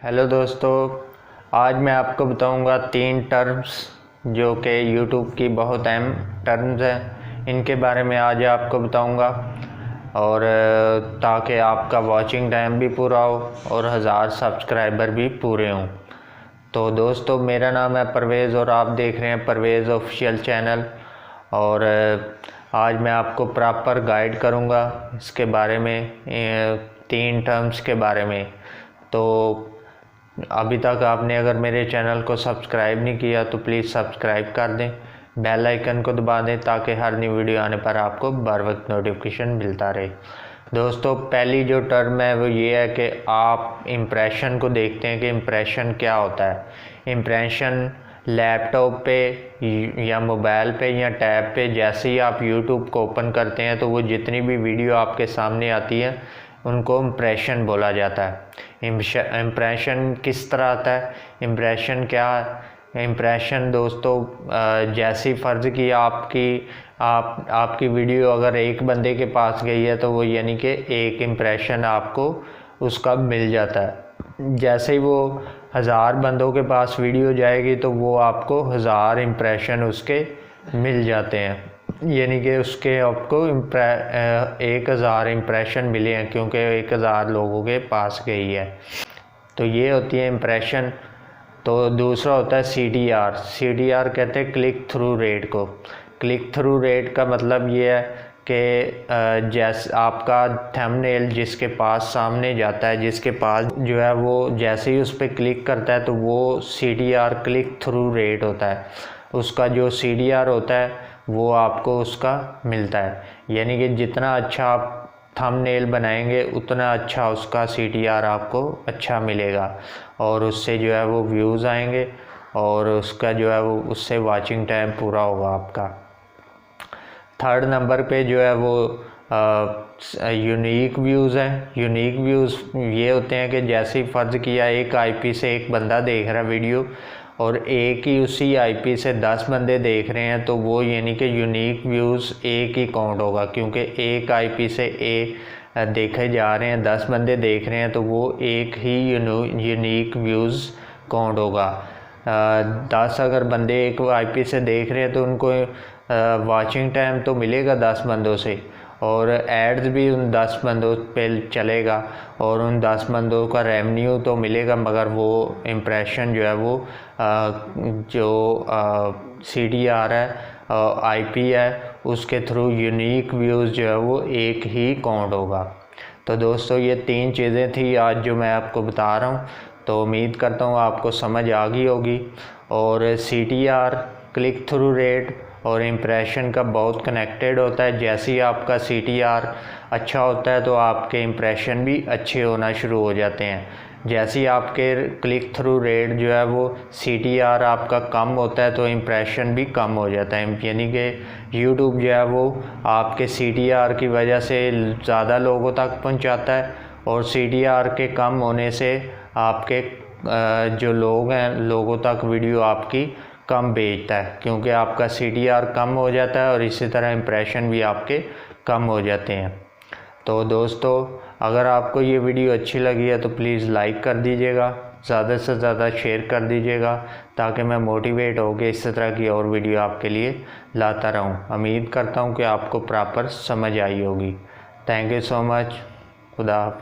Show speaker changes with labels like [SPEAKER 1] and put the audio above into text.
[SPEAKER 1] Hello दोस्तों, आज मैं आपको बताऊंगा 3 टर्म्स जो कि यूट्यूब की बहुत अहम टर्म्स हैं। इनके बारे में आज आपको बताऊंगा और ताकि आपका वॉचिंग टाइम भी पूरा हो और 1000 सब्सक्राइबर भी पूरे हों। तो दोस्तों, मेरा नाम है परवेज़ और आप देख रहे हैं परवेज़ ऑफिशियल चैनल। और आज मैं आपको प्रॉपर गाइड करूंगा इसके बारे में, 3 टर्म्स के बारे में। तो अभी तक आपने अगर मेरे चैनल को सब्सक्राइब नहीं किया तो प्लीज़ सब्सक्राइब कर दें, बेल आइकन को दबा दें ताकि हर नई वीडियो आने पर आपको बर वक्त नोटिफिकेशन मिलता रहे। दोस्तों, पहली जो टर्म है वो ये है कि आप इम्प्रेशन को देखते हैं कि इम्प्रेशन क्या होता है। इम्प्रेशन लैपटॉप पे या मोबाइल पे या टैब पे जैसे ही आप यूट्यूब को ओपन करते हैं तो वो जितनी भी वीडियो आपके सामने आती है उनको इम्प्रेशन बोला जाता है। इम्प्रेशन किस तरह आता है, इम्प्रेशन क्या है? इम्प्रेशन दोस्तों, जैसी फ़र्ज़ की आपकी वीडियो अगर एक बंदे के पास गई है तो वो यानी कि एक इम्प्रेशन आपको उसका मिल जाता है। जैसे ही वो 1000 बंदों के पास वीडियो जाएगी तो वो आपको 1000 इम्प्रेशन उसके मिल जाते हैं, यानी कि उसके आपको 1000 इम्प्रेशन मिले हैं क्योंकि 1000 लोगों के पास गई है। तो ये होती है इम्प्रेशन। तो दूसरा होता है CTR। CTR कहते हैं क्लिक थ्रू रेट को। क्लिक थ्रू रेट का मतलब ये है कि जैसे आपका थंबनेल जिसके पास सामने जाता है, जिसके पास जो है वो जैसे ही उस पर क्लिक करता है तो वो CTR क्लिक थ्रू रेट होता है। उसका जो CTR होता है वो आपको उसका मिलता है, यानी कि जितना अच्छा आप थंबनेल बनाएंगे उतना अच्छा उसका CTR आपको अच्छा मिलेगा और उससे जो है वो व्यूज़ आएंगे और उसका जो है वो उससे वॉचिंग टाइम पूरा होगा आपका। थर्ड नंबर पे जो है वो यूनिक व्यूज़ हैं। यूनिक व्यूज़ ये होते हैं कि जैसे ही फ़र्ज़ किया एक IP से एक बंदा देख रहा है वीडियो और एक ही उसी IP से 10 बंदे देख रहे हैं तो वो यानी कि यूनिक व्यूज़ एक ही काउंट होगा, क्योंकि एक IP से देखे जा रहे हैं, 10 बंदे देख रहे हैं तो वो एक ही यूनिक व्यूज़ काउंट होगा। 10 अगर बंदे एक IP से देख रहे हैं तो उनको वॉचिंग टाइम तो मिलेगा 10 बंदों से और एड्स भी उन 10 बंदों पे चलेगा और उन 10 बंदों का रेवेन्यू तो मिलेगा, मगर वो इम्प्रेशन जो है वो जो CTR है, IP है, उसके थ्रू यूनिक व्यूज़ जो है वो एक ही काउंट होगा। तो दोस्तों, ये 3 चीज़ें थी आज जो मैं आपको बता रहा हूँ। तो उम्मीद करता हूँ आपको समझ आ गई होगी। और CTR क्लिक थ्रू रेट और इम्प्रेशन का बहुत कनेक्टेड होता है। जैसे ही आपका CTR अच्छा होता है तो आपके इम्प्रेशन भी अच्छे होना शुरू हो जाते हैं। जैसे ही आपके क्लिक थ्रू रेट जो है वो CTR आपका कम होता है तो इम्प्रेशन भी कम हो जाता है, यानी कि YouTube जो है वो आपके CTR की वजह से ज़्यादा लोगों तक पहुंचाता है और CTR के कम होने से आपके जो लोग हैं लोगों तक वीडियो आपकी कम भेजता है, क्योंकि आपका CTR कम हो जाता है और इसी तरह इम्प्रेशन भी आपके कम हो जाते हैं। तो दोस्तों, अगर आपको ये वीडियो अच्छी लगी है तो प्लीज़ लाइक कर दीजिएगा, ज़्यादा से ज़्यादा शेयर कर दीजिएगा ताकि मैं मोटिवेट होकर इस तरह की और वीडियो आपके लिए लाता रहूं। उम्मीद करता हूं कि आपको प्रॉपर समझ आई होगी। Thank you so much. खुदा हाफ़िज़।